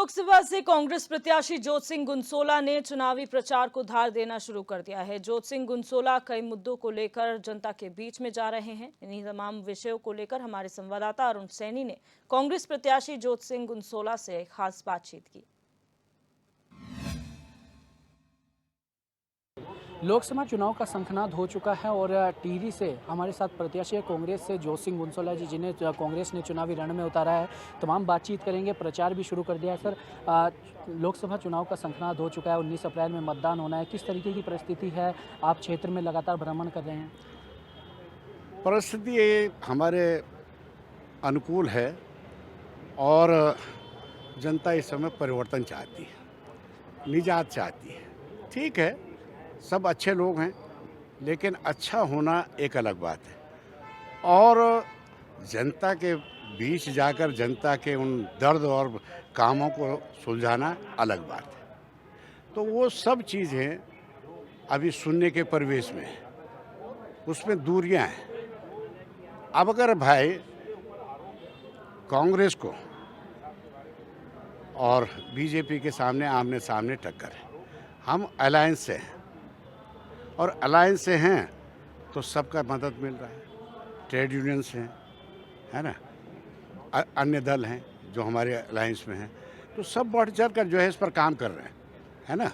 लोकसभा से कांग्रेस प्रत्याशी ज्योत सिंह गुनसोला ने चुनावी प्रचार को धार देना शुरू कर दिया है। ज्योत सिंह गुनसोला कई मुद्दों को लेकर जनता के बीच में जा रहे हैं। इन्हीं तमाम विषयों को लेकर हमारे संवाददाता अरुण सैनी ने कांग्रेस प्रत्याशी ज्योत सिंह गुनसोला से खास बातचीत की। लोकसभा चुनाव का शंखनाद हो चुका है और टिहरी से हमारे साथ प्रत्याशी कांग्रेस से ज्योत सिंह गुनसोला जी, जिन्हें कांग्रेस ने चुनावी रण में उतारा है। तमाम बातचीत करेंगे, प्रचार भी शुरू कर दिया है। सर, लोकसभा चुनाव का शंखनाद हो चुका है, 19 अप्रैल में मतदान होना है। किस तरीके की परिस्थिति है? आप क्षेत्र में लगातार भ्रमण कर रहे हैं। परिस्थिति हमारे अनुकूल है और जनता इस समय परिवर्तन चाहती है, निजात चाहती है। ठीक है, सब अच्छे लोग हैं, लेकिन अच्छा होना एक अलग बात है और जनता के बीच जाकर जनता के उन दर्द और कामों को सुलझाना अलग बात है। तो वो सब चीज़ें अभी सुनने के परिवेश में है, उसमें दूरियां हैं। अब अगर भाई कांग्रेस को और बीजेपी के सामने आमने सामने टक्कर है, हम अलायंस से हैं और अलायंस से हैं तो सबका मदद मिल रहा है। ट्रेड यूनियंस हैं, है ना, अन्य दल हैं जो हमारे अलायंस में हैं, तो सब बढ़ चढ़ कर जो है इस पर काम कर रहे हैं, है ना।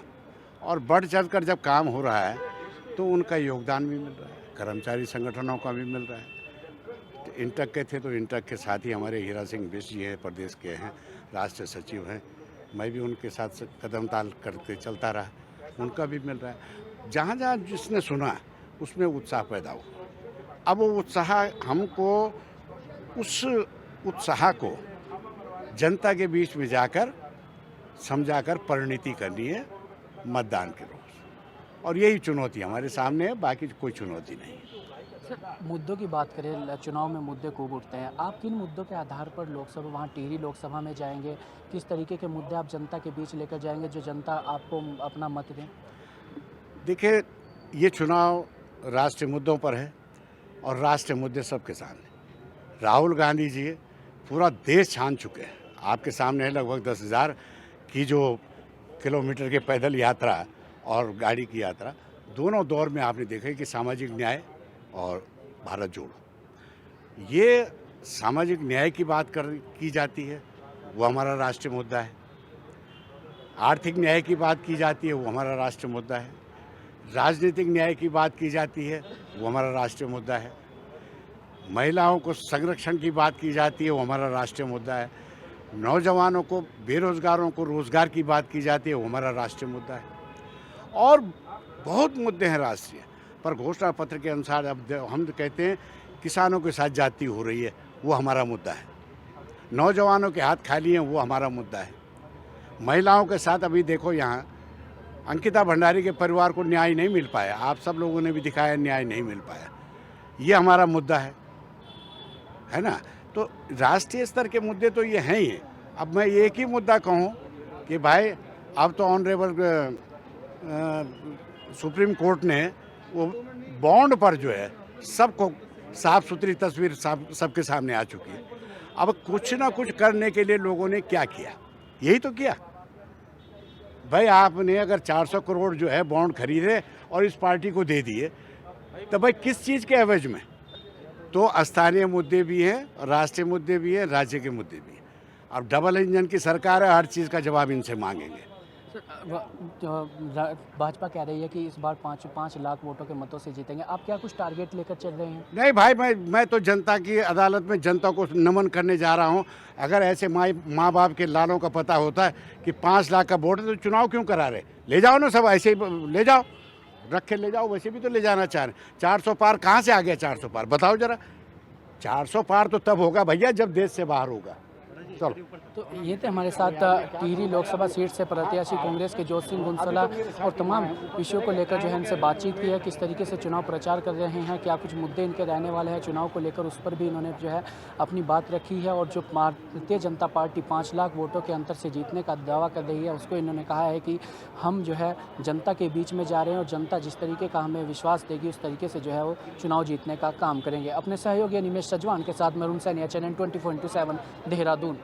और बढ़ चढ़ कर जब काम हो रहा है तो उनका योगदान भी मिल रहा है, कर्मचारी संगठनों का भी मिल रहा है। तो इंटक के थे तो इंटक के साथ ही हमारे हीरा सिंह बिष्ट जी है, प्रदेश के हैं, राष्ट्रीय सचिव हैं, मैं भी उनके साथ कदम ताल करके चलता रहा, उनका भी मिल रहा है। जहाँ जहाँ जिसने सुना उसमें उत्साह पैदा हुआ। अब वो उत्साह हमको उस उत्साह को जनता के बीच में जाकर समझाकर परिणति करनी है मतदान के रोज, और यही चुनौती हमारे सामने है, बाकी कोई चुनौती नहीं है। सर, मुद्दों की बात करें, चुनाव में मुद्दे खूब उठते हैं। आप किन मुद्दों के आधार पर लोकसभा, वहाँ टिहरी लोकसभा में जाएंगे? किस तरीके के मुद्दे आप जनता के बीच लेकर जाएंगे जो जनता आपको अपना मत दें? देखिए, ये चुनाव राष्ट्रीय मुद्दों पर है और राष्ट्रीय मुद्दे सबके सामने। राहुल गांधी जी पूरा देश छान चुके हैं, आपके सामने है। लगभग 10,000 की जो किलोमीटर की पैदल यात्रा और गाड़ी की यात्रा, दोनों दौर में आपने देखा कि सामाजिक न्याय और भारत जोड़ो, ये सामाजिक न्याय की बात की जाती है, वो हमारा राष्ट्रीय मुद्दा है। आर्थिक न्याय की बात की जाती है, वो हमारा राष्ट्रीय मुद्दा है। राजनीतिक न्याय की बात की जाती है, वो हमारा राष्ट्रीय मुद्दा है। महिलाओं को संरक्षण की बात की जाती है, वो हमारा राष्ट्रीय मुद्दा है। नौजवानों को, बेरोजगारों को रोजगार की बात की जाती है, वो हमारा राष्ट्रीय मुद्दा है। और बहुत मुद्दे हैं राष्ट्रीय, पर घोषणा पत्र के अनुसार अब हम कहते हैं किसानों के साथ जाति हो रही है, वो हमारा मुद्दा है। नौजवानों के हाथ खाली हैं, वो हमारा मुद्दा है। महिलाओं के साथ अभी देखो, यहाँ अंकिता भंडारी के परिवार को न्याय नहीं मिल पाया, आप सब लोगों ने भी दिखाया न्याय नहीं मिल पाया, ये हमारा मुद्दा है ना। तो राष्ट्रीय स्तर के मुद्दे तो ये हैं ही। अब मैं एक ही मुद्दा कहूँ कि भाई अब तो ऑनरेबल सुप्रीम कोर्ट ने वो बॉन्ड पर जो है सबको साफ सुथरी तस्वीर सबके सामने आ चुकी है। अब कुछ ना कुछ करने के लिए लोगों ने क्या किया, यही तो किया। भाई आपने अगर 400 करोड़ जो है बॉन्ड खरीदे और इस पार्टी को दे दिए, तो भाई किस चीज़ के एवज में? तो स्थानीय मुद्दे भी हैं, राष्ट्रीय मुद्दे भी हैं, राज्य के मुद्दे भी हैं। अब डबल इंजन की सरकार है, हर चीज़ का जवाब इनसे मांगेंगे। भाजपा कह रही है कि इस बार 5 लाख वोटों के मतों से जीतेंगे। आप क्या कुछ टारगेट लेकर चल रहे हैं? नहीं भाई, मैं तो जनता की अदालत में जनता को नमन करने जा रहा हूं। अगर ऐसे माँ बाप के लालों का पता होता है कि 5 लाख का वोट है तो चुनाव क्यों करा रहे? ले जाओ ना, सब ऐसे ही ले जाओ, रख के ले जाओ। वैसे भी तो ले जाना चाह रहे। 400 पार कहाँ से आ गया? 400 पार बताओ जरा। 400 पार तो तब होगा भैया जब देश से बाहर होगा। चलो, तो ये थे हमारे साथ टिहरी लोकसभा सीट से प्रत्याशी कांग्रेस के ज्योत सिंह गुनसोला, और तमाम विषयों को लेकर जो है इनसे बातचीत की है। किस तरीके से चुनाव प्रचार कर रहे हैं, क्या कुछ मुद्दे इनके रहने वाले हैं चुनाव को लेकर, उस पर भी इन्होंने जो है अपनी बात रखी है। और जो भारतीय जनता पार्टी 5 लाख वोटों के अंतर से जीतने का दावा कर रही है, उसको इन्होंने कहा है कि हम जो है जनता के बीच में जा रहे हैं और जनता जिस तरीके का हमें विश्वास देगी उस तरीके से जो है वो चुनाव जीतने का काम करेंगे। अपने सहयोगी निमेश सजवान के साथ मैं अरुण सैनी, चैनल 24/7 देहरादून।